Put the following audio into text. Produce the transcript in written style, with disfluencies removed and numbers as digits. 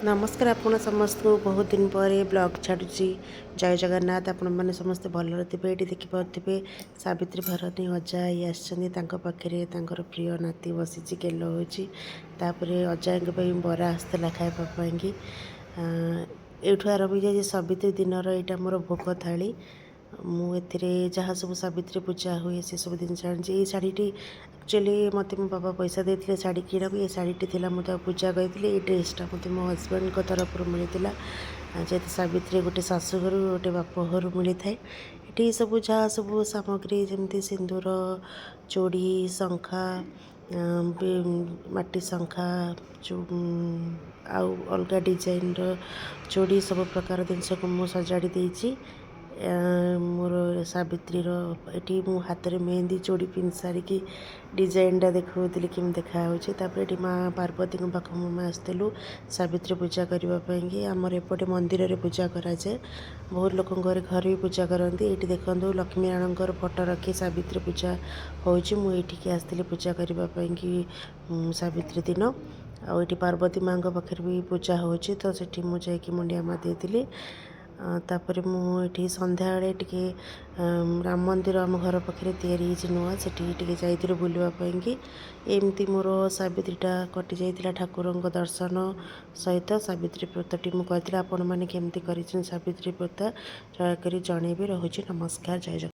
नमस्कार आपण समस्त बहुत दिन पर ब्लॉग छाड़ुची। जय जगन्नाथ। आपण मैंने समस्ते भलरे थे। ये देखिपे सावित्री भरणी अजा आई आसरे प्रिय नाती बसी गेल होपर अजा बरा आसला खावाई एठू आरंभ जाए सावित्री दिन यहाँ मोर भोग थाली मुझे जहाँ सब सावित्री पूजा हुए से सब जिन ये शाढ़ी एक्चुअली मत मो बाबा पैसा देते शाढ़ी किणा ये शाढ़ी थी मुझे पूजा कही ये ड्रेसटा मत मो हजबैंड तरफ मिलता जेहतु सावित्री गोटे शाशुघर गोटे बापघर मिलता है। ये सब जहाँ सब सामग्री जमी सिंदूर चूड़ी शंखा माटी शंखा आउ अलग डिजाइन चूड़ी सब प्रकार जिनस को मुझे सजाड़ी देती। मोर सावित्री ये मो हाथ में मेहंदी चूड़ी पिंध सारिकी डिजाइनटा देखुली कि देखा ये माँ पार्वती पाख मुझे आसलु सावित्री पूजा करने आमर एपटे मंदिर में पूजा कराए। बहुत लोक घर भी पूजा करती। ये देखो लक्ष्मी नारायण फोटो रखी सावित्री पूजा होठी आसती पूजा करने सावित्री दिन आठ पार्वती माँ पाखे भी पूजा हो तो सेठी मुझे मुंडिया माँ देती। तापर मुझे संध्या टे राम मंदिर आम घर पाखे या नुआ से जाइए बुलवाई एमती मोर सावित्रीटा कटि जाता ठाकुर दर्शन सहित सावित्री व्रतटी मुझे आपण मैंने केमती कर सावित्री व्रत दयाकोरी जनइबे। रहुछि नमस्कार। जय जगन्नाथ।